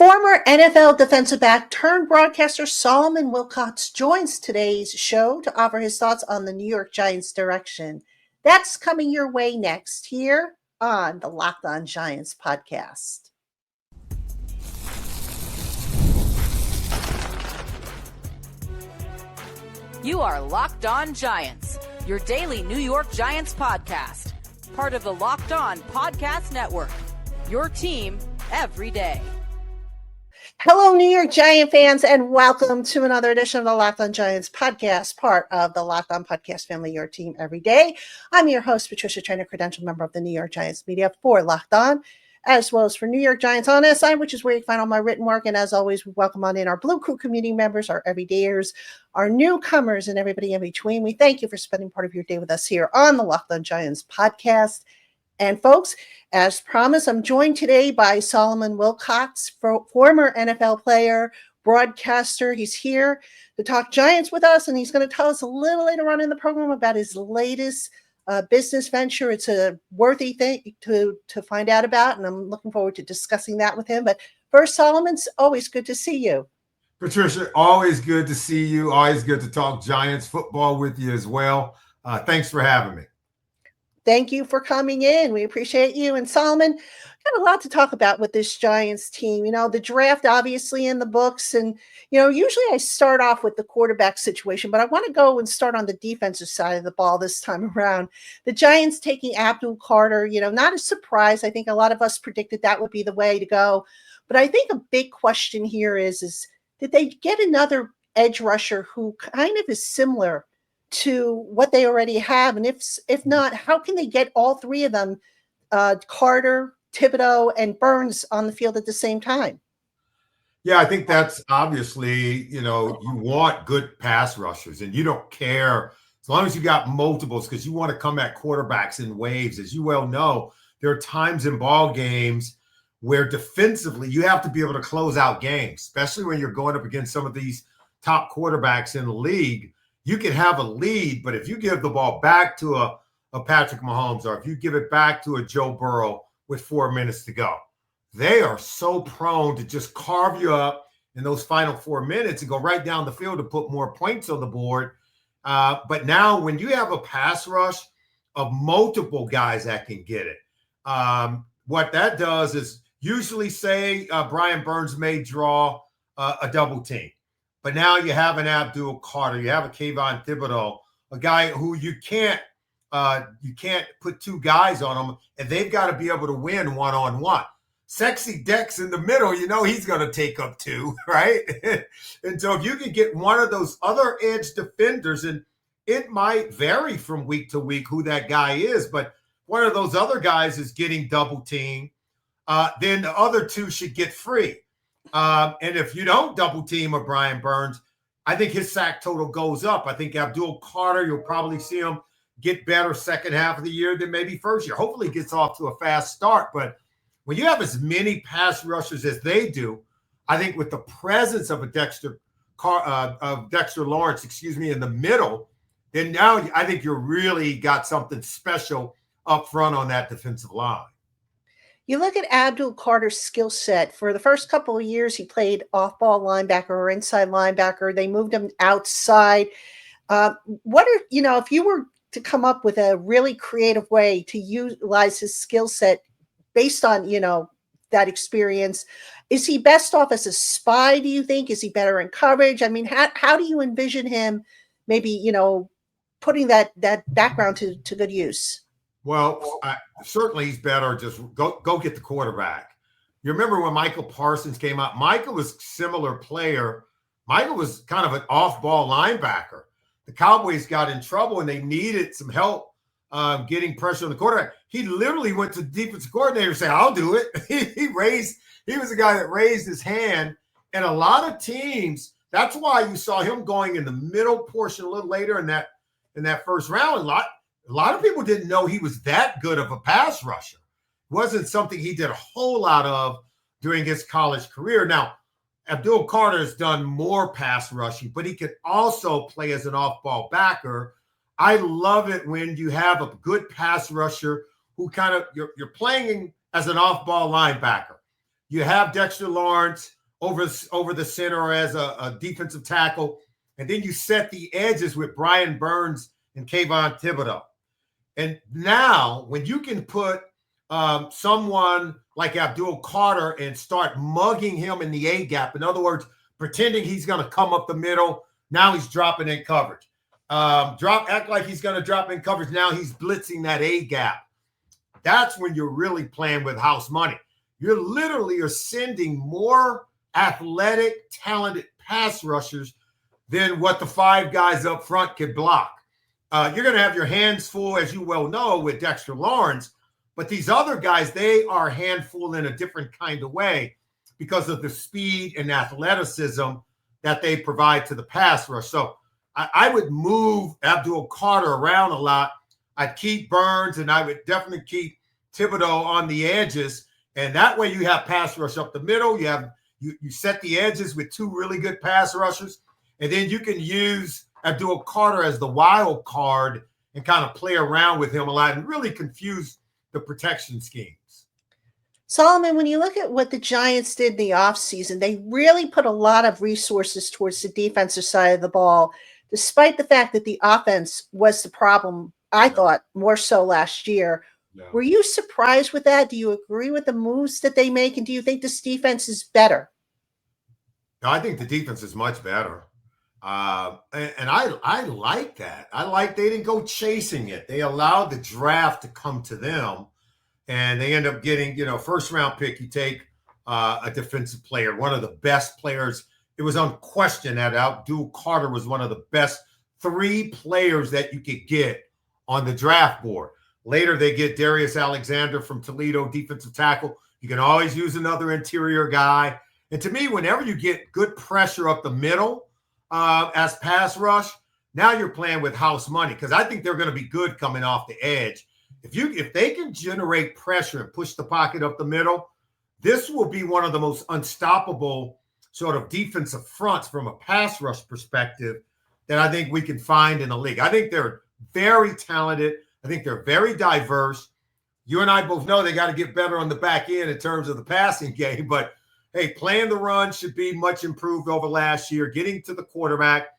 Former NFL defensive back turned broadcaster Solomon Wilcots joins today's show to offer his thoughts on the New York Giants' direction. That's coming your way next here on the Locked On Giants podcast. You are Locked On Giants, your daily New York Giants podcast, part of the Locked On Podcast Network, your team every day. Hello, New York Giant fans, and welcome to another edition of the Locked On Giants podcast, part of the Locked On Podcast family, your team every day. I'm your host, Patricia Trainer, credentialed member of the New York Giants media for Locked On, as well as for New York Giants on SI, which is where you find all my written work. And as always, we welcome on in our Blue Crew community members, our everydayers, our newcomers, and everybody in between. We thank you for spending part of your day with us here on the Locked On Giants podcast. And folks, as promised, I'm joined today by Solomon Wilcots, former NFL player, broadcaster. He's here to talk Giants with us, and he's going to tell us a little later on in the program about his latest business venture. It's a worthy thing to find out about, and I'm looking forward to discussing that with him. But first, Solomon, it's always good to see you. Patricia, always good to see you. Always good to talk Giants football with you as well. Thanks for having me. Thank you for coming in. We appreciate you. And Solomon, got a lot to talk about with this Giants team. You know, the draft obviously in the books. And, usually I start off with the quarterback situation, but I want to go and start on the defensive side of the ball this time around. The Giants taking Abdul, not a surprise. I think a lot of us predicted that would be the way to go. But I think a big question here is did they get another edge rusher who kind of is similar to what they already have? And if not, how can they get all three of them, Carter, Thibodeau, and Burns, on the field at the same time? Yeah, I think that's obviously, you want good pass rushers, and you don't care as long as you got multiples, because you want to come at quarterbacks in waves. As you well know, there are times in ball games where defensively you have to be able to close out games, especially when you're going up against some of these top quarterbacks in the league. You can have a lead, but if you give the ball back to a Patrick Mahomes, or if you give it back to a Joe Burrow with 4 minutes to go, they are so prone to just carve you up in those final 4 minutes and go right down the field to put more points on the board. But now when you have a pass rush of multiple guys that can get it, what that does is usually say Brian Burns may draw a double team. But now you have an Abdul Carter, you have a Kayvon Thibodeau, a guy who you can't put two guys on him, and they've got to be able to win one-on-one. Sexy Dex in the middle, he's going to take up two, right? And so if you can get one of those other edge defenders, and it might vary from week to week who that guy is, but one of those other guys is getting double teamed, then the other two should get free. And if you don't double team a Brian Burns, I think his sack total goes up. I think Abdul Carter, you'll probably see him get better second half of the year than maybe first year. Hopefully he gets off to a fast start. But when you have as many pass rushers as they do, I think with the presence of Dexter Lawrence, in the middle, then now I think you're really got something special up front on that defensive line. You look at Abdul Carter's skill set. For the first couple of years, he played off-ball linebacker or inside linebacker. They moved him outside. If you were to come up with a really creative way to utilize his skill set based on, that experience, is he best off as a spy, do you think? Is he better in coverage? I mean, how do you envision him maybe, putting that background to good use? Well, certainly he's better. Just go get the quarterback. You remember when Michael Parsons came out? Michael was a similar player. Michael was kind of an off-ball linebacker. The Cowboys got in trouble and they needed some help getting pressure on the quarterback. He literally went to the defensive coordinator and said, "I'll do it." He was the guy that raised his hand. And a lot of teams, that's why you saw him going in the middle portion a little later in that first round. A lot of people didn't know he was that good of a pass rusher. It wasn't something he did a whole lot of during his college career. Now, Abdul Carter has done more pass rushing, but he could also play as an off-ball backer. I love it when you have a good pass rusher who kind of you're playing as an off-ball linebacker. You have Dexter Lawrence over the center as a defensive tackle. And then you set the edges with Brian Burns and Kayvon Thibodeau. And now when you can put someone like Abdul Carter and start mugging him in the A gap, in other words, pretending he's going to come up the middle, now he's dropping in coverage. Act like he's going to drop in coverage. Now he's blitzing that A gap. That's when you're really playing with house money. You're literally sending more athletic, talented pass rushers than what the 5 guys up front could block. You're going to have your hands full, as you well know, with Dexter Lawrence. But these other guys, they are a handful in a different kind of way because of the speed and athleticism that they provide to the pass rush. So I would move Abdul Carter around a lot. I'd keep Burns, and I would definitely keep Thibodeau on the edges. And that way you have pass rush up the middle. You set the edges with 2 really good pass rushers. And then you can use Abdul Carter as the wild card and kind of play around with him a lot and really confuse the protection schemes. Solomon, when you look at what the Giants did in the offseason, they really put a lot of resources towards the defensive side of the ball, despite the fact that the offense was the problem, I thought, more so last year. Yeah. Were you surprised with that? Do you agree with the moves that they make? And do you think this defense is better? No, I think the defense is much better. And I like that. I like they didn't go chasing it. They allowed the draft to come to them, and they end up getting, first round pick. You take a defensive player, one of the best players. It was unquestioned that Abdul Carter was one of the best 3 players that you could get on the draft board. Later, they get Darius Alexander from Toledo, defensive tackle. You can always use another interior guy. And to me, whenever you get good pressure up the middle, as pass rush, now you're playing with house money, because I think they're going to be good coming off the edge. If they can generate pressure and push the pocket up the middle, this will be one of the most unstoppable sort of defensive fronts from a pass rush perspective that I think we can find in the league. I think they're very talented. I think they're very diverse. You and I both know they got to get better on the back end in terms of the passing game, but hey, playing the run should be much improved over last year. Getting to the quarterback,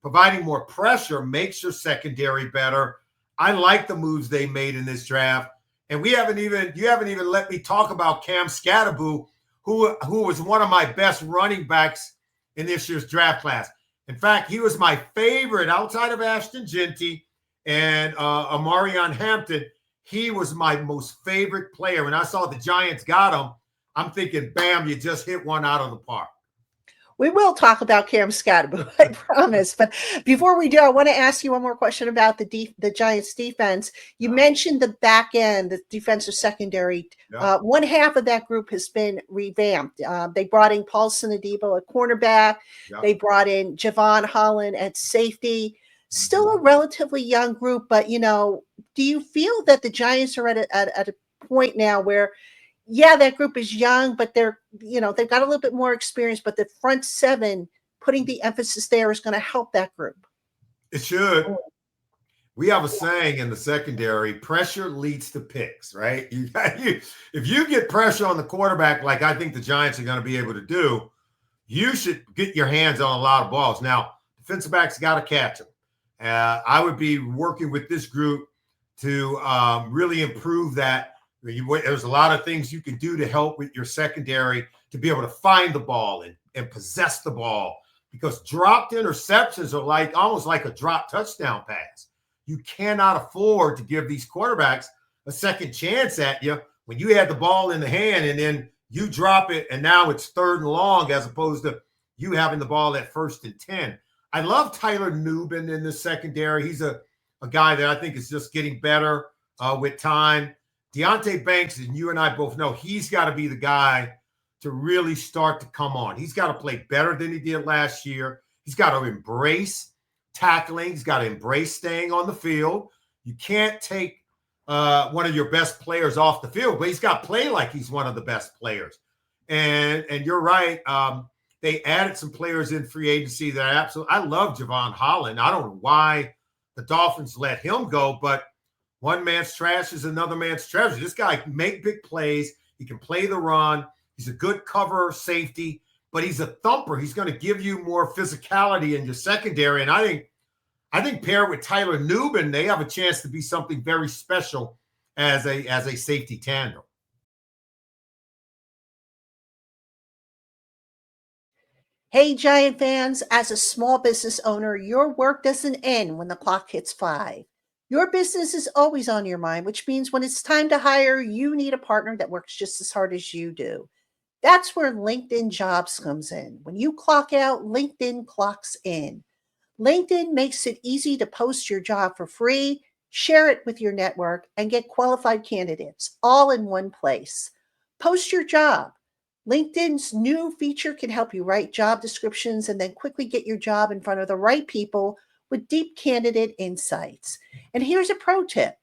providing more pressure makes your secondary better. I like the moves they made in this draft. And you haven't even let me talk about Cam Scatterboo, who was one of my best running backs in this year's draft class. In fact, he was my favorite outside of Ashton Genty and Amarion Hampton. He was my most favorite player. When I saw the Giants got him, I'm thinking, bam, you just hit one out of the park. We will talk about Cam Scatterboo, I promise. But before we do, I want to ask you one more question about the Giants defense. You mentioned the back end, the defensive secondary. Yeah. One half of that group has been revamped. They brought in Paulson Adebo at cornerback. Yeah. They brought in Javon Holland at safety. Still a relatively young group, but, do you feel that the Giants are at a point now where, yeah, that group is young, but they've got a little bit more experience, but the front 7, putting the emphasis there is going to help that group? It should. We have a saying in the secondary, pressure leads to picks, right? If you get pressure on the quarterback, like I think the Giants are going to be able to do, you should get your hands on a lot of balls. Now, defensive backs got to catch them. I would be working with this group to really improve that. There's a lot of things you can do to help with your secondary to be able to find the ball and possess the ball, because dropped interceptions are almost like a drop touchdown pass. You cannot afford to give these quarterbacks a second chance at you when you had the ball in the hand and then you drop it and now it's 3rd and long, as opposed to you having the ball at 1st and 10. I love Tyler Nubin in the secondary. He's a guy that I think is just getting better with time. Deonte Banks, and you and I both know, he's got to be the guy to really start to come on. He's got to play better than he did last year. He's got to embrace tackling. He's got to embrace staying on the field. You can't take one of your best players off the field, but he's got to play like he's one of the best players. And you're right. They added some players in free agency that absolutely. I love Javon Holland. I don't know why the Dolphins let him go, but one man's trash is another man's treasure. This guy can make big plays. He can play the run. He's a good cover safety, but he's a thumper. He's going to give you more physicality in your secondary. And I think paired with Tyler Nubin, they have a chance to be something very special as a safety tandem. Hey, Giant fans, as a small business owner, your work doesn't end when the clock hits 5. Your business is always on your mind, which means when it's time to hire, you need a partner that works just as hard as you do. That's where LinkedIn Jobs comes in. When you clock out, LinkedIn clocks in. LinkedIn makes it easy to post your job for free, share it with your network, and get qualified candidates all in one place. Post your job. LinkedIn's new feature can help you write job descriptions and then quickly get your job in front of the right people with deep candidate insights. And here's a pro tip.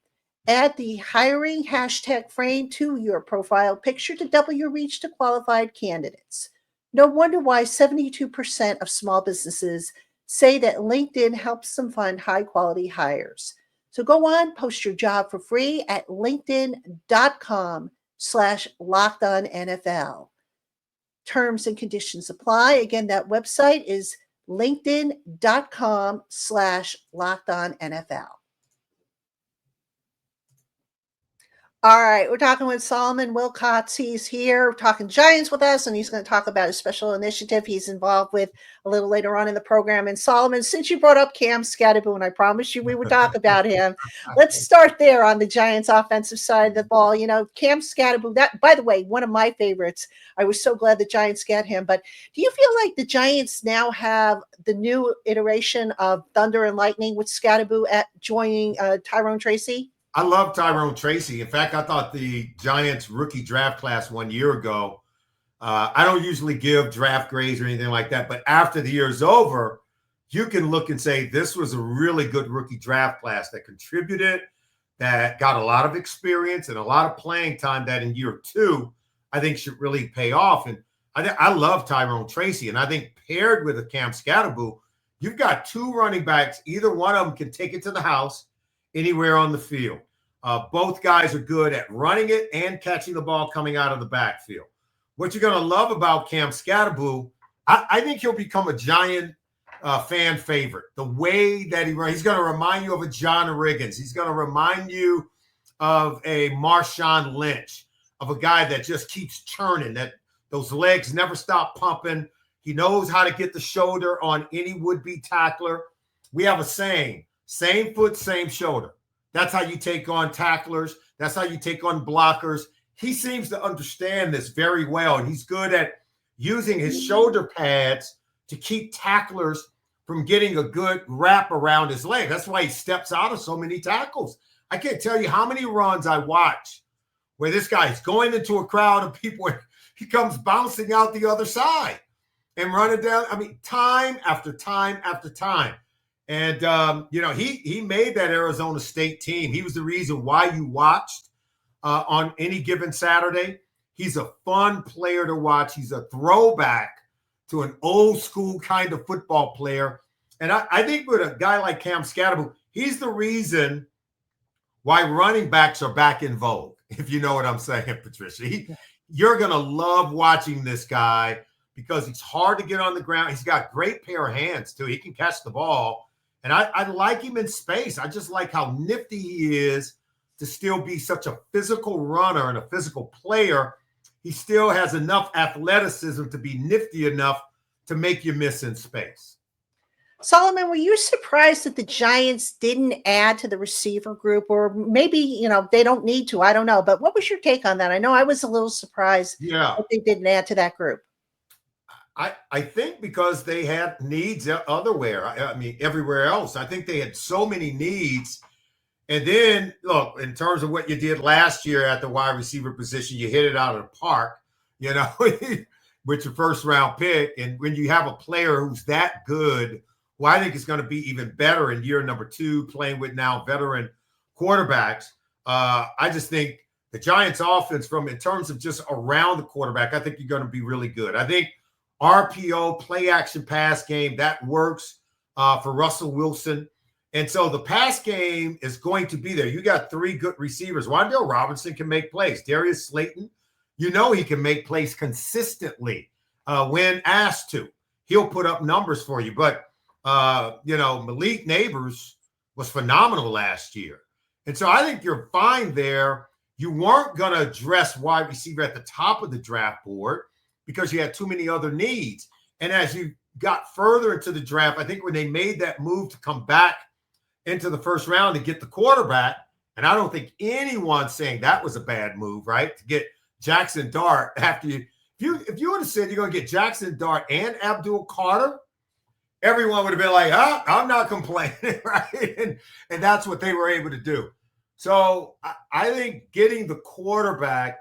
Add the hiring hashtag frame to your profile picture to double your reach to qualified candidates. No wonder why 72% of small businesses say that LinkedIn helps them find high-quality hires. So go on, post your job for free at linkedin.com/LockedOnNFL. Terms and conditions apply. Again, that website is linkedin.com/LockedOnNFL. All right, we're talking with Solomon Wilcots. He's here talking Giants with us, and he's going to talk about a special initiative he's involved with a little later on in the program. And Solomon, since you brought up Cam Scatterbo, and I promised you we would talk about him, let's start there on the Giants' offensive side of the ball. You know, Cam Scatterbo, that, by the way, one of my favorites. I was so glad the Giants get him. But do you feel like the Giants now have the new iteration of Thunder and Lightning with Scatterbo joining Tyrone Tracy? I love Tyrone Tracy. In fact, I thought the Giants rookie draft class 1 year ago, I don't usually give draft grades or anything like that, but after the year's over, you can look and say this was a really good rookie draft class that contributed, that got a lot of experience and a lot of playing time that in year 2, I think should really pay off. And I love Tyrone Tracy. And I think paired with a Cam Scatterbo, you've got 2 running backs. Either one of them can take it to the house anywhere on the field. Both guys are good at running it and catching the ball coming out of the backfield. What you're going to love about Cam Scatterbo, I think he'll become a Giant fan favorite. The way that he runs, he's going to remind you of a John Riggins. He's going to remind you of a Marshawn Lynch, of a guy that just keeps churning, that those legs never stop pumping. He knows how to get the shoulder on any would-be tackler. We have a saying, same foot, same shoulder. That's how you take on tacklers. That's how you take on blockers. He seems to understand this very well, and he's good at using his shoulder pads to keep tacklers from getting a good wrap around his leg. That's why he steps out of so many tackles. I can't tell you how many runs I watch where this guy is going into a crowd of people and he comes bouncing out the other side and running down. I mean, time after time after time. And, he made that Arizona State team. He was the reason why you watched on any given Saturday. He's a fun player to watch. He's a throwback to an old school kind of football player. And I think with a guy like Cam Scatterbo, he's the reason why running backs are back in vogue, if you know what I'm saying, Patricia. You're going to love watching this guy because he's hard to get on the ground. He's got great pair of hands, too. He can catch the ball. And I like him in space. I just like how nifty he is to still be such a physical runner and a physical player. He still has enough athleticism to be nifty enough to make you miss in space. Solomon, were you surprised that the Giants didn't add to the receiver group? Or maybe, they don't need to. I don't know. But what was your take on that? I know I was a little surprised that they didn't add to that group. I think because they had needs everywhere else. I think they had so many needs. And then, look, in terms of what you did last year at the wide receiver position, you hit it out of the park, with your first-round pick. And when you have a player who's that good, who I think is going to be even better in year number 2, playing with now veteran quarterbacks, I just think the Giants' offense, in terms of just around the quarterback, I think you're going to be really good. I think RPO, play action pass game, that works for Russell Wilson. And so the pass game is going to be there. You got 3 good receivers. Wan'Dale Robinson can make plays. Darius Slayton you know he can make plays consistently when asked to. He'll put up numbers for you. But, Malik Neighbors was phenomenal last year. And so I think you're fine there. You weren't going to address wide receiver at the top of the draft board because you had too many other needs. And as you got further into the draft, I think when they made that move to come back into the first round to get the quarterback, and I don't think anyone's saying that was a bad move, right? To get Jaxson Dart after you. If you would have said you're going to get Jaxson Dart and Abdul Carter, everyone would have been like, I'm not complaining, right? And that's what they were able to do. So I think getting the quarterback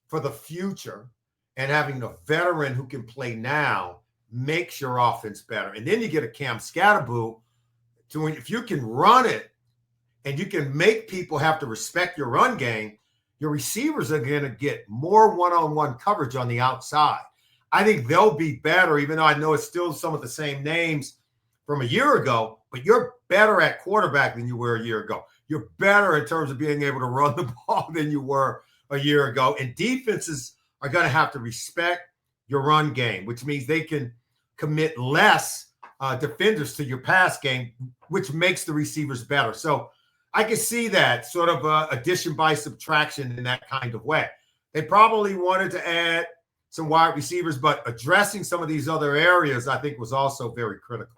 for the future and having a veteran who can play now makes your offense better. And then you get a Cam Scatterboo. So if you can run it and you can make people have to respect your run game, your receivers are going to get more one-on-one coverage on the outside. I think they'll be better, even though I know it's still some of the same names from a year ago, but you're better at quarterback than you were a year ago. You're better in terms of being able to run the ball than you were a year ago. And defenses are going to have to respect your run game, which means they can commit less defenders to your pass game, which makes the receivers better. So I can see that sort of addition by subtraction in that kind of way. They probably wanted to add some wide receivers, but addressing some of these other areas, I think, was also very critical.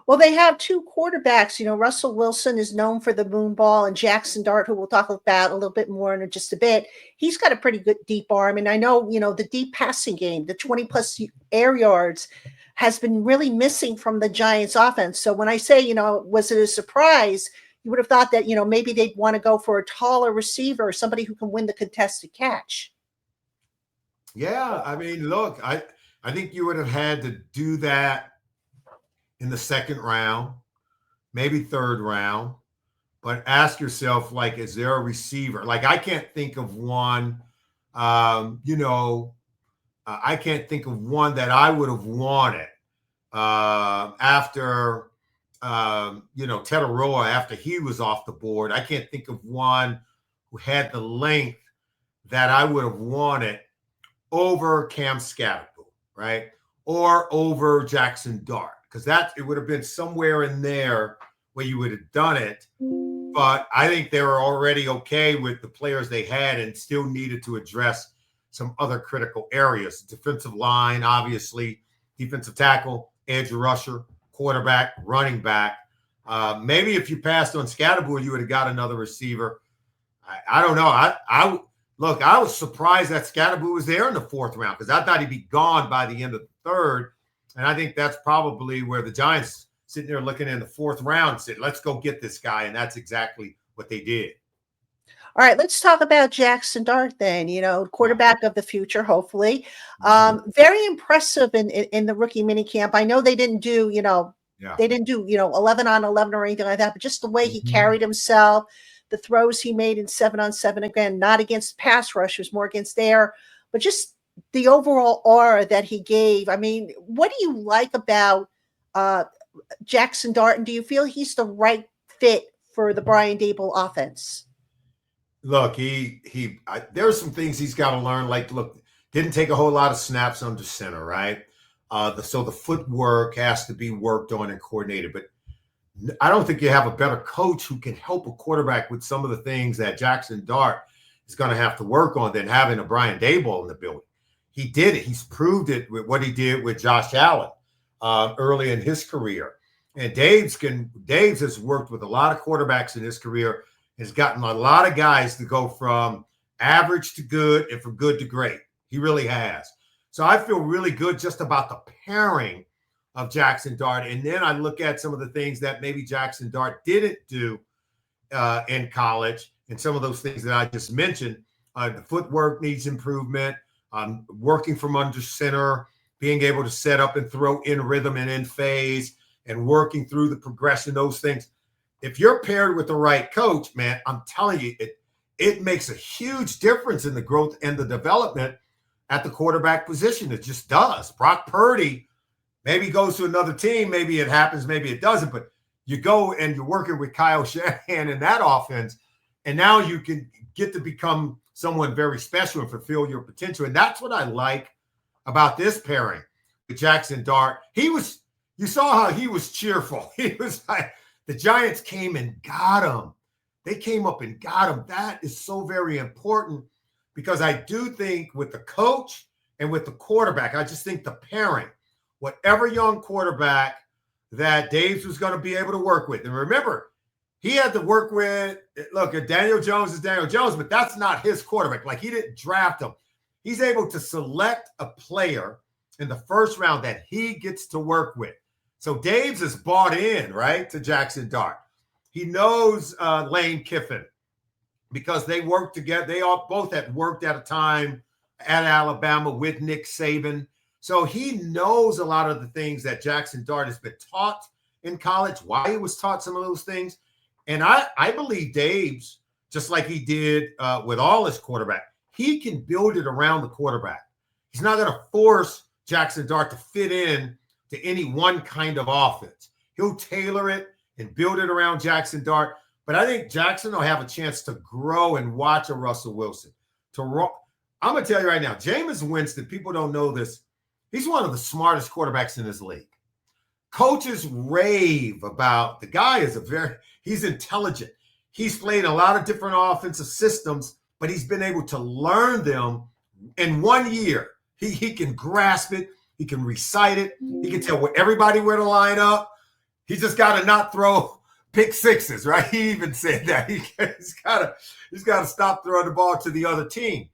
Well, they have two quarterbacks. Russell Wilson is known for the moon ball, and Jaxson Dart, who we'll talk about a little bit more in just a bit, he's got a pretty good deep arm. And I know, the deep passing game, the 20-plus air yards has been really missing from the Giants offense. So when I say, was it a surprise, you would have thought that, maybe they'd want to go for a taller receiver, somebody who can win the contested catch. Yeah, I mean, look, I think you would have had to do that in the second round, maybe third round, but ask yourself, is there a receiver? I can't think of one, I can't think of one that I would have wanted after, Teteroa, after he was off the board. I can't think of one who had the length that I would have wanted over Cam Scatterboo, right? Or over Jaxson Dart. Because it would have been somewhere in there where you would have done it. But I think they were already okay with the players they had and still needed to address some other critical areas. Defensive line, obviously, defensive tackle, edge rusher, quarterback, running back. Maybe if you passed on Scatterboo, you would have got another receiver. I don't know. I was surprised that Scatterboo was there in the fourth round because I thought he'd be gone by the end of the third. And I think that's probably where the Giants sitting there looking in the fourth round said, let's go get this guy. And that's exactly what they did. All right, let's talk about Jaxson Dart then, quarterback of the future, hopefully. Very impressive in the rookie minicamp. I know they didn't do, 11 on 11 or anything like that, but just the way he carried himself, the throws he made in 7-on-7, again, not against pass rushers, more against air, but just the overall aura that he gave. I mean, what do you like about Jaxson Dart, and do you feel he's the right fit for the Brian Daboll offense? Look, there are some things he's got to learn. Didn't take a whole lot of snaps under center, right? So the footwork has to be worked on and coordinated. But I don't think you have a better coach who can help a quarterback with some of the things that Jaxson Dart is going to have to work on than having a Brian Daboll in the building. He did it. He's proved it with what he did with Josh Allen early in his career. And Dave's has worked with a lot of quarterbacks in his career, has gotten a lot of guys to go from average to good and from good to great. He really has. So I feel really good just about the pairing of Jaxson Dart. And then I look at some of the things that maybe Jaxson Dart didn't do in college and some of those things that I just mentioned. The footwork needs improvement. Working from under center, being able to set up and throw in rhythm and in phase, and working through the progression, those things. If you're paired with the right coach, man, I'm telling you, it makes a huge difference in the growth and the development at the quarterback position. It just does. Brock Purdy maybe goes to another team. Maybe it happens, maybe it doesn't. But you go and you're working with Kyle Shanahan in that offense, and now you can get to become someone very special and fulfill your potential. And that's what I like about this pairing with Jaxson Dart. You saw how he was cheerful. He was like, the Giants came and got him. They came up and got him. That is so very important because I do think with the coach and with the quarterback, I just think the pairing, whatever young quarterback that Daves was going to be able to work with. And remember, he had to work with, look, Daniel Jones is Daniel Jones, but that's not his quarterback. Like, he didn't draft him. He's able to select a player in the first round that he gets to work with. So Daves is bought in, right, to Jaxson Dart. He knows Lane Kiffin because they worked together. They all both had worked at a time at Alabama with Nick Saban. So he knows a lot of the things that Jaxson Dart has been taught in college, why he was taught some of those things. And I believe Daves, just like he did with all his quarterback, he can build it around the quarterback. He's not going to force Jaxson Dart to fit in to any one kind of offense. He'll tailor it and build it around Jaxson Dart. But I think Jaxson will have a chance to grow and watch a Russell Wilson. I'm going to tell you right now, Jameis Winston, people don't know this, he's one of the smartest quarterbacks in this league. Coaches rave about the guy he's intelligent. He's played a lot of different offensive systems, but he's been able to learn them in 1 year. He can grasp it. He can recite it. He can tell everybody where to line up. He's just got to not throw pick sixes, right? He even said that. He's got to stop throwing the ball to the other team.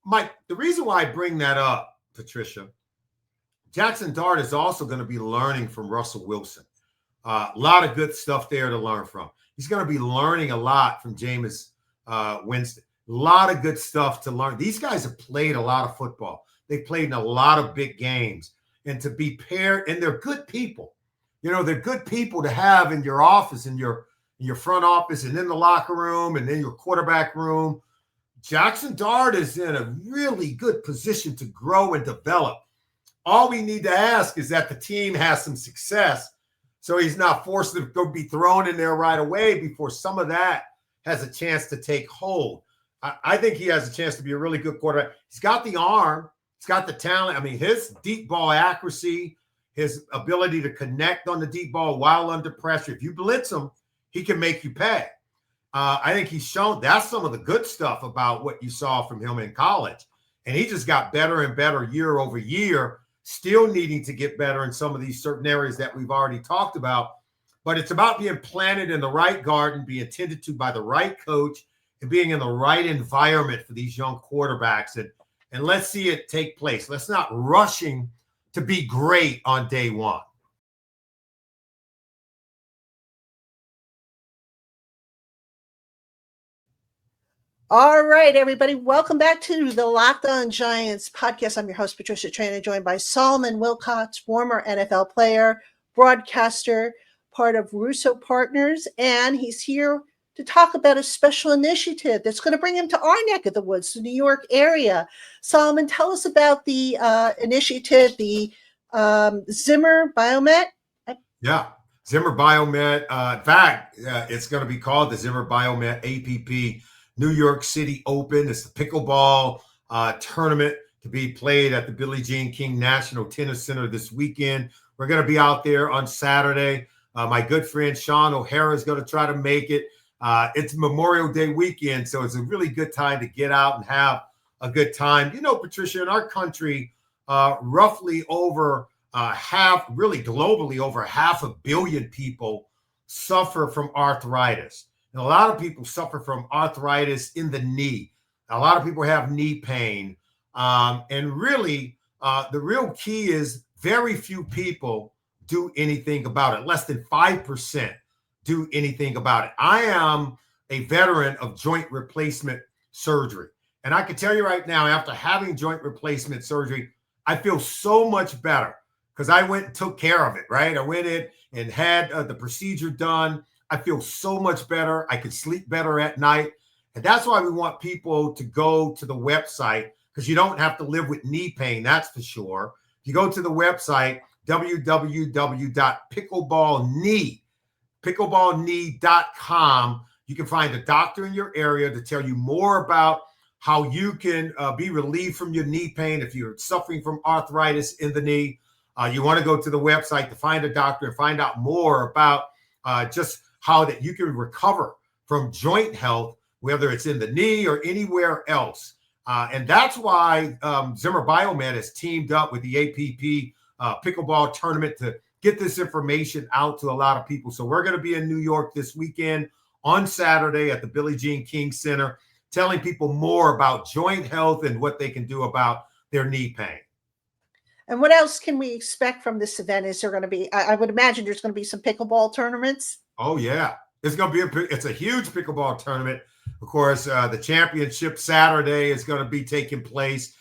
Mike, the reason why I bring that up, Patricia, Jaxson Dart is also going to be learning from Russell Wilson. A lot of good stuff there to learn from. He's going to be learning a lot from Jameis Winston. A lot of good stuff to learn. These guys have played a lot of football. They've played in a lot of big games. And to be paired, and they're good people. You know, they're good people to have in your office, in your front office, and in the locker room, and in your quarterback room. Jaxson Dart is in a really good position to grow and develop. All we need to ask is that the team has some success so he's not forced to go be thrown in there right away before some of that has a chance to take hold. I think he has a chance to be a really good quarterback. He's got the arm. He's got the talent. I mean, his deep ball accuracy, his ability to connect on the deep ball while under pressure. If you blitz him, he can make you pay. I think he's shown that's some of the good stuff about what you saw from him in college. And he just got better and better year over year, still needing to get better in some of these certain areas that we've already talked about. But it's about being planted in the right garden, being tended to by the right coach, and being in the right environment for these young quarterbacks. And let's see it take place. Let's not rushing to be great on day one. All right, everybody. Welcome back to the Locked On Giants podcast. I'm your host, Patricia Traina, joined by Solomon Wilcots, former NFL player, broadcaster, part of Russo Partners, and he's here to talk about a special initiative that's going to bring him to our neck of the woods, the New York area. Solomon, tell us about the initiative, the Zimmer Biomet. Yeah, Zimmer Biomet. In fact, it's going to be called the Zimmer Biomet APP New York City Open. It's the pickleball tournament to be played at the Billie Jean King National Tennis Center this weekend. We're going to be out there on Saturday. My good friend Sean O'Hara is going to try to make it. It's Memorial Day weekend, so it's a really good time to get out and have a good time. You know, Patricia, in our country, roughly over really globally, over 500 million people suffer from arthritis. And a lot of people suffer from arthritis in the knee. A lot of people have knee pain. And really, the real key is very few people do anything about it. Less than 5% do anything about it. I am a veteran of joint replacement surgery. And I can tell you right now, after having joint replacement surgery, I feel so much better because I went and took care of it, right? I went in and had the procedure done. I feel so much better. I can sleep better at night. And that's why we want people to go to the website, because you don't have to live with knee pain, that's for sure. If you go to the website, pickleballknee.com, you can find a doctor in your area to tell you more about how you can be relieved from your knee pain if you're suffering from arthritis in the knee. You want to go to the website to find a doctor and find out more about just how that you can recover from joint health, whether it's in the knee or anywhere else. And that's why Zimmer Biomed has teamed up with the APP pickleball tournament to get this information out to a lot of people. So we're going to be in New York this weekend on Saturday at the Billie Jean King Center, telling people more about joint health and what they can do about their knee pain. And what else can we expect from this event? Is there going to be, I would imagine there's going to be some pickleball tournaments. Oh yeah. It's going to be it's a huge pickleball tournament. Of course, the championship Saturday is going to be taking place.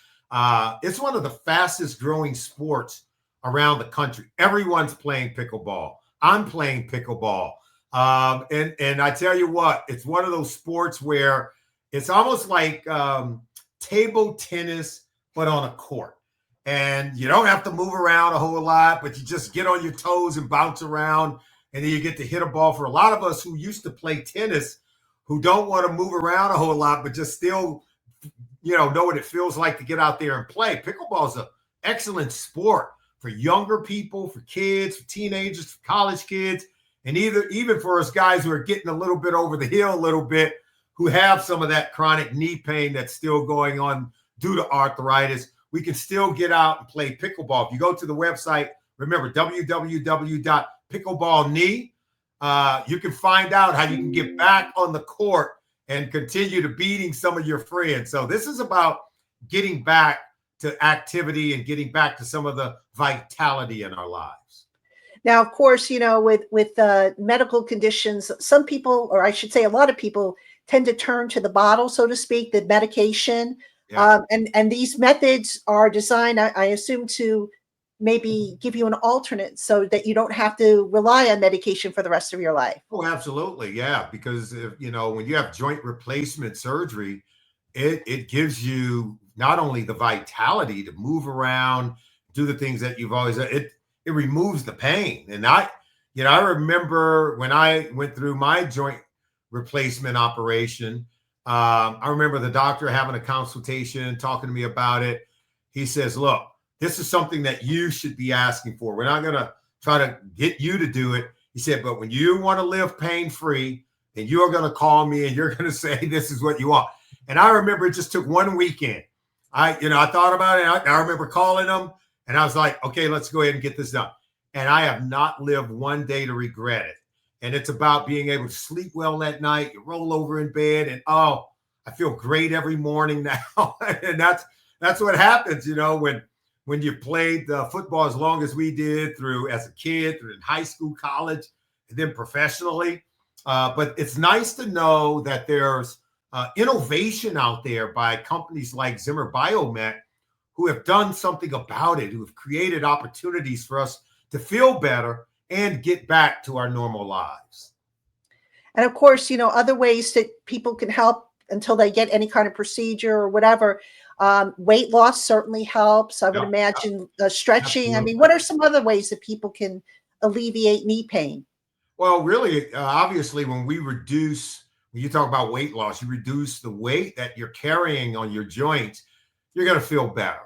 It's one of the fastest growing sports around the country. Everyone's playing pickleball. I'm playing pickleball. And I tell you what, it's one of those sports where it's almost like table tennis, but on a court. And you don't have to move around a whole lot, but you just get on your toes and bounce around. And then you get to hit a ball. For a lot of us who used to play tennis, who don't want to move around a whole lot, but just still, know what it feels like to get out there and play. Pickleball is an excellent sport for younger people, for kids, for teenagers, for college kids, and even for us guys who are getting a little bit over the hill a little bit, who have some of that chronic knee pain that's still going on due to arthritis. We can still get out and play pickleball. If you go to the website, remember www.pickleballknee, you can find out how you can get back on the court and continue to beating some of your friends. So this is about getting back to activity and getting back to some of the vitality in our lives. Now, of course, with medical conditions, some people, or I should say a lot of people, tend to turn to the bottle, so to speak, the medication. Yeah. And these methods are designed, I assume, to maybe give you an alternate so that you don't have to rely on medication for the rest of your life. Oh, absolutely. Yeah. Because when you have joint replacement surgery, it gives you not only the vitality to move around, do the things that you've always, it removes the pain. And I remember when I went through my joint replacement operation, I remember the doctor having a consultation, talking to me about it. He says, look, this is something that you should be asking for. We're not going to try to get you to do it. He said, but when you want to live pain-free, then you are going to call me and you're going to say, this is what you want. And I remember it just took one weekend. I thought about it. I remember calling him and I was like, okay, let's go ahead and get this done. And I have not lived one day to regret it. And it's about being able to sleep well that night. You roll over in bed and, I feel great every morning now. And that's what happens, when you played football as long as we did as a kid, through in high school, college, and then professionally. But it's nice to know that there's innovation out there by companies like Zimmer Biomed who have done something about it, who have created opportunities for us to feel better and get back to our normal lives. And of course, other ways that people can help until they get any kind of procedure or whatever. Weight loss certainly helps. I would imagine stretching. Absolutely. I mean, what are some other ways that people can alleviate knee pain? Well, really, obviously, when you talk about weight loss, you reduce the weight that you're carrying on your joints, you're going to feel better.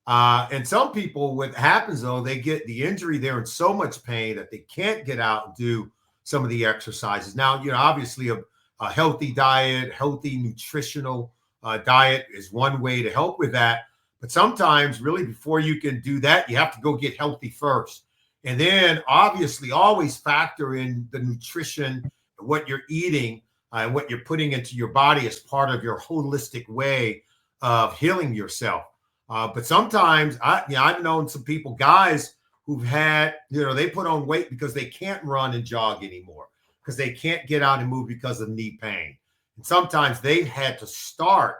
And some people, what happens though, they get the injury, they're in so much pain that they can't get out and do some of the exercises. Now, obviously a healthy diet, healthy nutritional diet is one way to help with that. But sometimes really before you can do that, you have to go get healthy first. And then obviously always factor in the nutrition, what you're eating and what you're putting into your body as part of your holistic way of healing yourself. But sometimes I've known some people, guys who've had, they put on weight because they can't run and jog anymore, because they can't get out and move because of knee pain. And sometimes they've had to start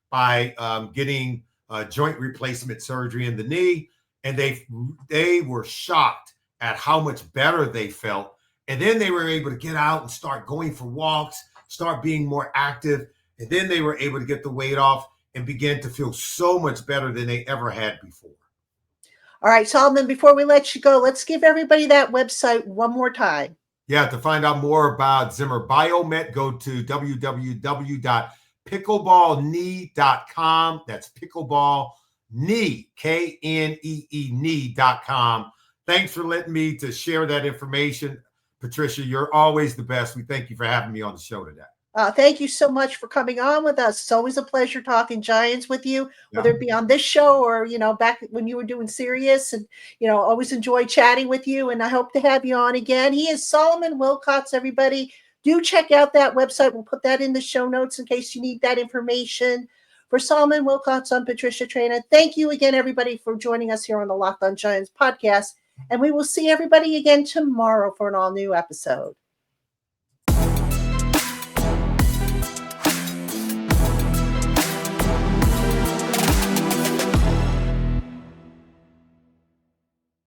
by getting joint replacement surgery in the knee, and they were shocked at how much better they felt. And then they were able to get out and start going for walks, start being more active. And then they were able to get the weight off and begin to feel so much better than they ever had before. All right, Solomon, before we let you go, let's give everybody that website one more time. Yeah, to find out more about Zimmer Biomed, go to www.pickleballknee.com. pickleballknee.com. That's pickleballknee, knee.com. Thanks for letting me to share that information. Patricia, you're always the best. We thank you for having me on the show today. Thank you so much for coming on with us. It's always a pleasure talking Giants with you, whether it be on this show or, back when you were doing Sirius, and, always enjoy chatting with you. And I hope to have you on again. He is Solomon Wilcots, everybody. Do check out that website. We'll put that in the show notes in case you need that information. For Solomon Wilcots, I'm Patricia Traina. Thank you again, everybody, for joining us here on the Locked On Giants podcast. And we will see everybody again tomorrow for an all-new episode.